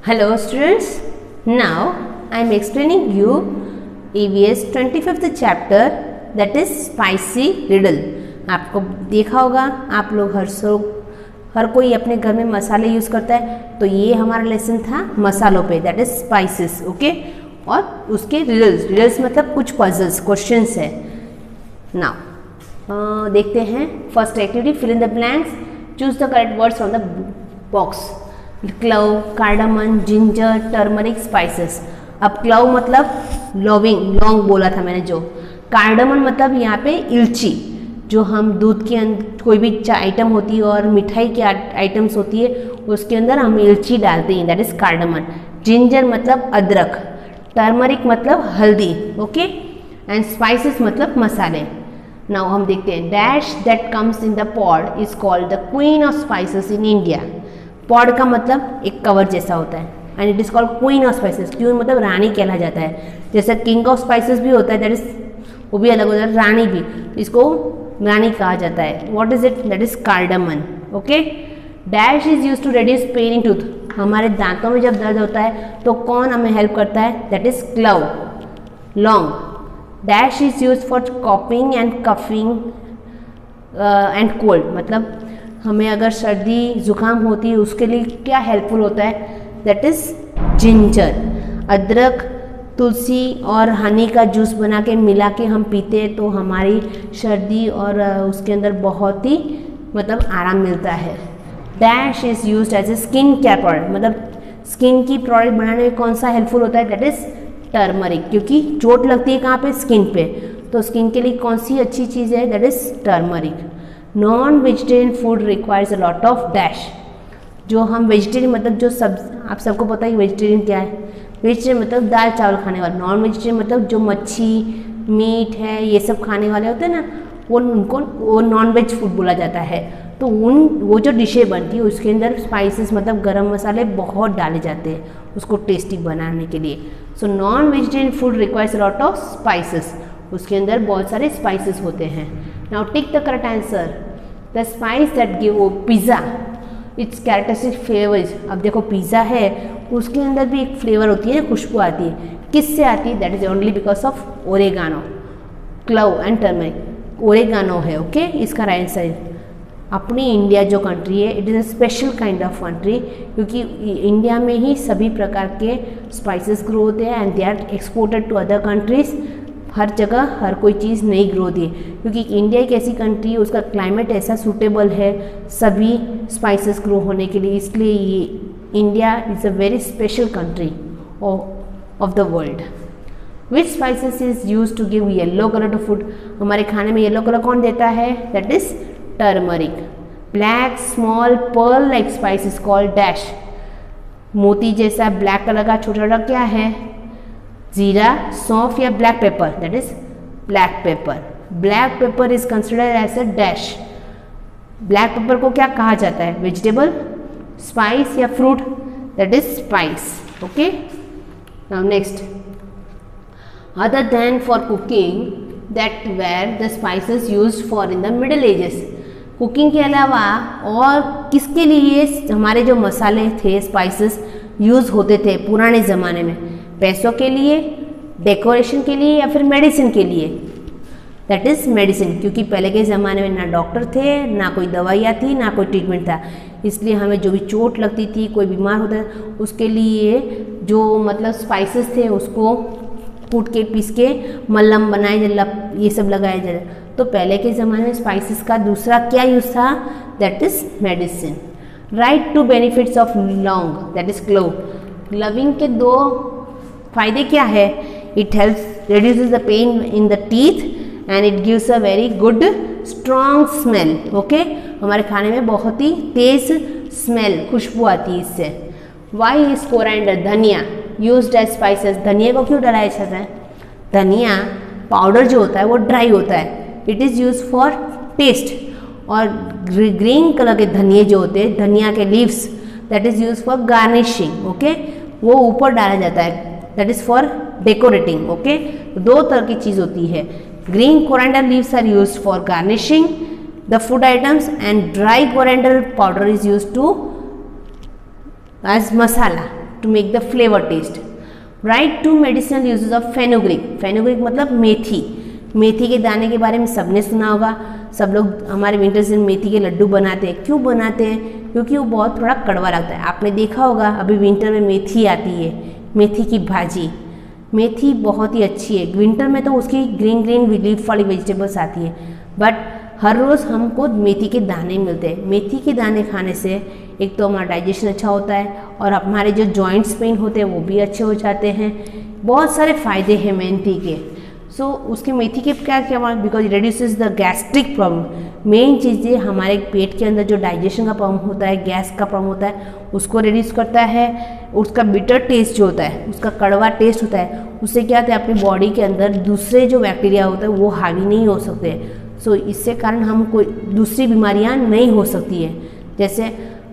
Hello students, now I am explaining you EVS 25th chapter that is spicy riddle। आपको देखा होगा आप लोग हर कोई अपने घर में मसाले यूज़ करता है, तो ये हमारा लेसन था मसालों पे, दैट इज स्पाइसेस। ओके, और उसके रिडल्स मतलब कुछ पजल्स क्वेश्चंस है। नाउ देखते हैं first activity, fill in the blanks, choose the correct words from the box. Clove, cardamom, ginger, turmeric, spices. अब क्लव मतलब लौंग बोला था मैंने जो। कार्डामन मतलब यहाँ पे इलची, जो हम दूध के अंदर कोई भी आइटम होती है और मिठाई की आइटम्स होती है उसके अंदर हम इलची डालते हैं, दैट इज कार्डामन। जिंजर मतलब अदरक, टर्मरिक मतलब हल्दी, ओके, एंड स्पाइसेस मतलब मसाले। नाउ हम देखते हैं, dash that comes in the pod is called the queen of spices in India. Pod का मतलब एक कवर जैसा होता है, and it is called queen of spices. Queen मतलब रानी कहला जाता है, जैसे किंग ऑफ स्पाइसेस भी होता है, दैट इज वो भी अलग होता है, रानी भी, इसको रानी कहा जाता है। What is it? That is cardamom. Okay, dash is use to reduce pain in tooth. हमारे दांतों में जब दर्द होता है तो कौन हमें हेल्प करता है? दैट इज क्लव, लौंग। Dash is use for कॉपिंग and coughing and cold, मतलब हमें अगर सर्दी जुकाम होती है उसके लिए क्या हेल्पफुल होता है? That is ginger. अदरक, तुलसी और हनी का जूस बना के मिला के हम पीते हैं तो हमारी सर्दी और उसके अंदर बहुत ही मतलब आराम मिलता है। Dash is used as a skin care product, मतलब स्किन की प्रोडक्ट बनाने में कौन सा हेल्पफुल होता है? दैट इज टर्मरिक, क्योंकि चोट लगती है कहाँ पे? स्किन पे, तो स्किन के लिए कौन सी अच्छी चीज़ है? That is turmeric. Non vegetarian food requires a lot of dash. जो हम वेजिटेरियन मतलब जो आप सबको पता है वेजिटेरियन क्या है? वेजिटेरियन मतलब दाल चावल खाने वाले। नॉन वेजिटेरियन मतलब जो मच्छी, मीट है, ये सब खाने वाले होते हैं ना, वो नॉन वेज फूड बोला जाता है। तो वो जो डिशें बनती है उसके अंदर स्पाइसेस मतलब गरम मसाले बहुत डाले जाते हैं उसको टेस्टी बनाने के लिए। So non vegetarian food requires a lot of spices, उसके अंदर बहुत सारे स्पाइसेस होते हैं। Now tick the correct answer. The spice that give pizza it's characteristic flavours. अब देखो पिज़्ज़ा है उसके अंदर भी एक फ्लेवर होती है, खुशबू आती है। किससे आती है? That is only because of oregano, clove and turmeric. Oregano है, ओके, इसका राइट आंसर है। अपनी इंडिया जो कंट्री है it is a special kind of country, क्योंकि इंडिया में ही सभी प्रकार के स्पाइसेस ग्रो होते हैं and they are exported to other countries. हर जगह हर कोई चीज़ नहीं ग्रो होती है, क्योंकि इंडिया एक ऐसी कंट्री है उसका क्लाइमेट ऐसा सूटेबल है सभी स्पाइसेस ग्रो होने के लिए, इसलिए ये India is a very special country of the world. Which spices is use to give yellow colour to food. हमारे खाने में येलो कलर कौन देता है? That is turmeric. Black small pearl like spice is called dash. मोती जैसा black colour का छोटा छोटा क्या है? जीरा, सौंफ या black pepper, that is black pepper. Black pepper is considered as a dash. Black pepper को क्या कहा जाता है? वेजिटेबल, स्पाइस या fruit, that is spice. Okay, now next, other than for cooking that were the spices used for in the middle ages. Cooking के अलावा और किसके लिए हमारे जो मसाले थे, स्पाइसेस यूज होते थे पुराने ज़माने में? पैसों के लिए, डेकोरेशन के लिए या फिर मेडिसिन के लिए? दैट इज मेडिसिन, क्योंकि पहले के ज़माने में ना डॉक्टर थे, ना कोई दवाइयाँ थी, ना कोई ट्रीटमेंट था, इसलिए हमें जो भी चोट लगती थी, कोई बीमार होता था, उसके लिए जो मतलब स्पाइसेस थे उसको कूट के पीस के मल्लम बनाए, ये सब लगाया जाए। तो पहले के ज़माने में स्पाइसेस का दूसरा क्या यूज़ था? That is medicine. Right to benefits of लौंग, दैट इज क्लोव। ग्लविंग के दो फायदे क्या है? It helps reduces the pain in the teeth and it gives a very good strong smell. Okay, हमारे खाने में बहुत ही तेज स्मेल, खुशबू आती है इससे। वाई इज कोरिएंडर, धनिया, यूज्ड एज स्पाइसेस। धनिया को क्यों डाला जाता है? धनिया पाउडर जो होता है वो ड्राई होता है, it is use for taste. और ग्रीन कलर के धनिए जो होते हैं, धनिया के leaves, that is use for garnishing. Okay, वो ऊपर डाला जाता है, that is for decorating. Okay, दो तरह की चीज़ होती है। Green coriander leaves are used for garnishing the food items and dry coriander powder is used to as masala. To make the flavour taste. Right to medicinal uses of fenugreek. Fenugreek मतलब मेथी। मेथी के दाने के बारे में सबने सुना होगा। सब लोग हमारे विंटर सीजन मेथी के लड्डू बनाते हैं। क्यों बनाते हैं? क्योंकि वो बहुत थोड़ा कड़वा लगता है। आपने देखा होगा अभी विंटर में मेथी आती है, मेथी की भाजी। मेथी बहुत ही अच्छी है। विंटर में तो उसकी ग्रीन ग्रीन लीफ वाली वेजिटेबल्स आती है, बट हर रोज़ हमको मेथी के दाने मिलते हैं। मेथी के दाने खाने से एक तो हमारा डाइजेशन अच्छा होता है और हमारे जो जॉइंट्स पेन होते हैं वो भी अच्छे हो जाते हैं। बहुत सारे फ़ायदे हैं मेथी के। उसके मेथी के क्या क्या, because reduces the gastric problem. Main चीज़ ये हमारे पेट के अंदर जो डाइजेशन का प्रॉब्लम होता है, गैस का प्रॉब्लम होता है, उसको रिड्यूस करता है। उसका बिटर टेस्ट जो होता है, उसका कड़वा टेस्ट होता है, उससे क्या होता है अपनी बॉडी के अंदर दूसरे जो बैक्टीरिया होते हैं वो हावी नहीं हो सकते। इससे कारण हम कोई दूसरी बीमारियां नहीं हो सकती है। जैसे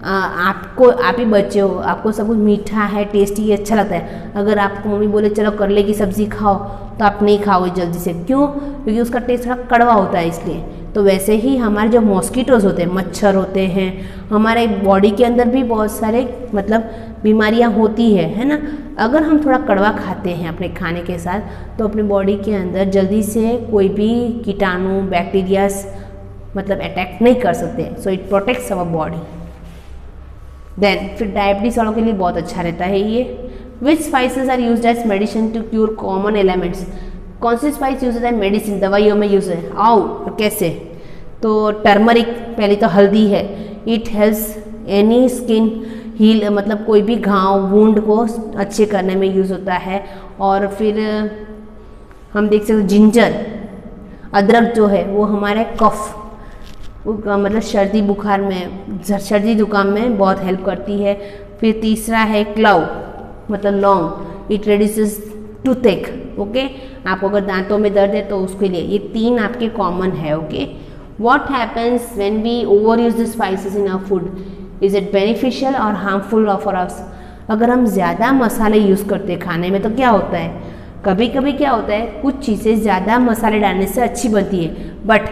आप ही बच्चे हो, आपको सब कुछ मीठा है, टेस्टी अच्छा लगता है। अगर आपको मम्मी बोले चलो करले की सब्ज़ी खाओ तो आप नहीं खाओगे जल्दी से। क्यों? क्योंकि उसका टेस्ट थोड़ा कड़वा होता है इसलिए। तो वैसे ही हमारे जो मॉस्किटोज़ होते हैं, मच्छर होते हैं, हमारे बॉडी के अंदर भी बहुत सारे मतलब बीमारियां होती है ना। अगर हम थोड़ा कड़वा खाते हैं अपने खाने के साथ तो अपनी बॉडी के अंदर जल्दी से कोई भी कीटाणु बैक्टीरियाज मतलब अटैक नहीं कर सकते। So it protects our body. Then फिर डायबिटीज वालों के लिए बहुत अच्छा रहता है ये। Which spices are used as medicine to cure common elements. कौन सी स्पाइस यूज होता है मेडिसिन, दवाइयों में यूज है? आओ कैसे? तो टर्मरिक पहले तो हल्दी है। It helps any skin heal, मतलब कोई भी घाव वुंड को अच्छे करने में यूज़ होता है। और फिर हम देख सकते जिंजर, अदरक जो है वो हमारे कफ मतलब सर्दी बुखार में, सर्दी जुकाम में बहुत हेल्प करती है। फिर तीसरा है क्लव मतलब लौंग। It reduces toothache. ओके, आपको अगर दांतों में दर्द है तो उसके लिए ये तीन आपके कॉमन है। Okay, what happens when we over use the spices in our food? Is it beneficial और हार्मफुल फॉर अस? अगर हम ज़्यादा मसाले यूज़ करते हैं खाने में तो क्या होता है, कभी कभी क्या होता है कुछ चीज़ें ज़्यादा मसाले डालने से अच्छी बनती है, बट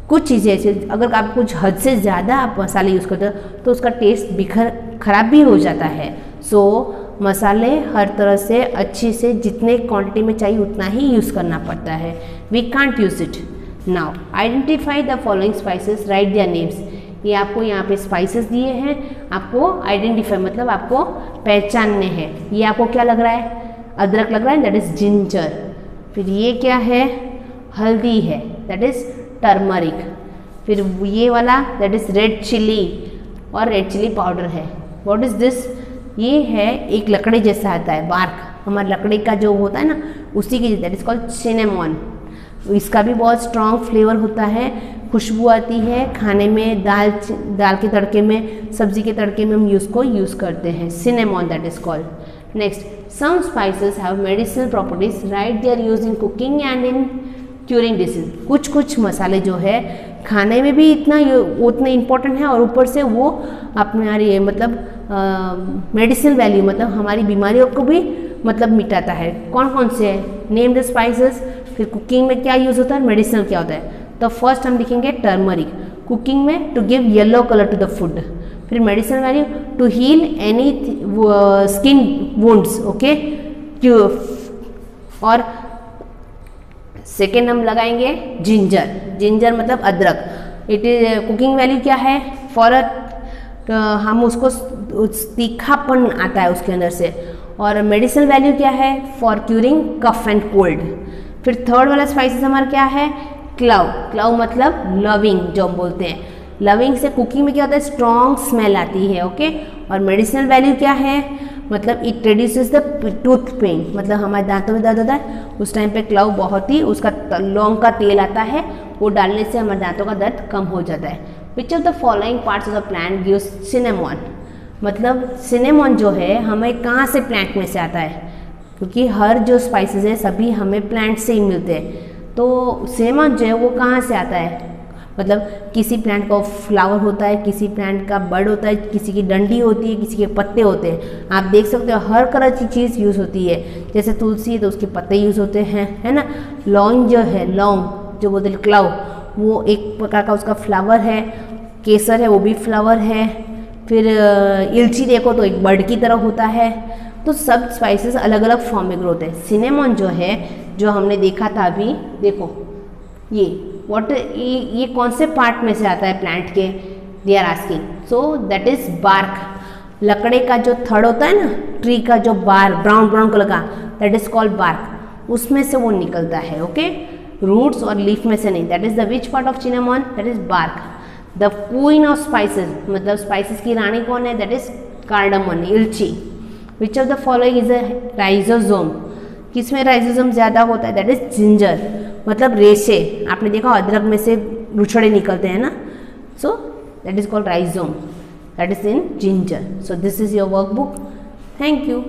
कुछ चीज़ें ऐसे अगर आप कुछ हद से ज़्यादा आप मसाले यूज़ करते हो तो उसका टेस्ट खराब भी हो जाता है। मसाले हर तरह से अच्छी से जितने क्वांटिटी में चाहिए उतना ही यूज़ करना पड़ता है। We can't use it. Now identify the following spices, write their names. ये आपको यहाँ पे स्पाइसेस दिए हैं, आपको आइडेंटिफाई मतलब आपको पहचानने हैं। ये आपको क्या लग रहा है? अदरक लग रहा है, दैट इज़ जिंजर। फिर ये क्या है? हल्दी है, दैट इज़ टर्मरिक। फिर ये वाला दैट इज़ रेड चिली और रेड चिली पाउडर है। What is this? ये है एक लकड़ी जैसा आता है, बार्क, हमारे लकड़ी का जो होता है ना उसी की, दैट इज़ कॉल्ड सिनेमॉन। इसका भी बहुत स्ट्रॉन्ग फ्लेवर होता है, खुशबू आती है खाने में, दाल के तड़के में, सब्जी के तड़के में हम उसको यूज़ करते हैं। Cinnamon that is called. Next, some spices have medicinal properties, right they are used in cooking and in curing disease. कुछ मसाले जो है खाने में भी उतने इम्पोर्टेंट है और ऊपर से वो अपने मतलब मेडिसिनल वैल्यू मतलब हमारी बीमारियों को भी मतलब मिटाता है। कौन कौन से है? Name the spices. फिर कुकिंग में क्या यूज़ होता है, मेडिसिनल क्या होता है? तो फर्स्ट हम लिखेंगे टर्मरिक, कुकिंग में to give yellow colour to the food. फिर medicinal value to heal any skin wounds. Okay, और सेकेंड हम लगाएंगे जिंजर मतलब अदरक। इट इज कुकिंग वैल्यू क्या है? फॉर हम उसको तीखापन आता है उसके अंदर से। और मेडिसिनल वैल्यू क्या है? For curing cough and cold. फिर थर्ड वाला स्पाइसेस हमारा क्या है? क्लव मतलब लविंग जो हम बोलते हैं। लविंग से कुकिंग में क्या होता है? स्ट्रॉन्ग स्मेल आती है। ओके, और मेडिसिनल वैल्यू क्या है? मतलब it reduces the tooth pain, मतलब हमारे दांतों में दर्द होता है उस टाइम पे क्लव बहुत ही, उसका लौंग का तेल आता है, वो डालने से हमारे दांतों का दर्द कम हो जाता है। विच of the following parts of the plant gives cinnamon? मतलब सिनेमॉन जो है हमें कहाँ से प्लांट में से आता है? क्योंकि हर जो स्पाइसेस है सभी हमें प्लांट से ही मिलते हैं। तो सिनेमॉन जो है वो कहाँ से आता है? मतलब किसी प्लांट का फ्लावर होता है, किसी प्लांट का बड होता है, किसी की डंडी होती है, किसी के पत्ते होते हैं। आप देख सकते हो हर तरह की चीज़ यूज़ होती है। जैसे तुलसी है तो उसके पत्ते यूज़ होते हैं, है ना। लौंग जो है, लौंग जो बोलते हैं क्लव, वो एक प्रकार का उसका फ्लावर है। केसर है वो भी फ्लावर है। फिर इलची देखो तो एक बर्ड की तरह होता है। तो सब स्पाइसेस अलग अलग फॉर्म में ग्रो होते हैं। सिनेमन जो है, जो हमने देखा था अभी, देखो ये ये कौन से पार्ट में से आता है प्लांट के, they are asking. So that is bark. लकड़े का जो थड़ होता है ना, ट्री का जो बार ब्राउन ब्राउन कलर का, दैट इज कॉल्ड बार्क, उसमें से वो निकलता है। ओके, रूट्स और लीफ में से नहीं। That is the which part of cinnamon, that is bark. The queen of spices, मतलब स्पाइसेस की रानी कौन है, दैट इज कार्डमन, इलची। Which of the following is a rhizome, किसमें राइजोसोम ज्यादा होता है, दैट इज जिंजर, मतलब रेशे। आपने देखा अदरक में से रुछड़े निकलते हैं ना, सो that is called rhizome, that is in ginger. So this is your workbook. Thank you.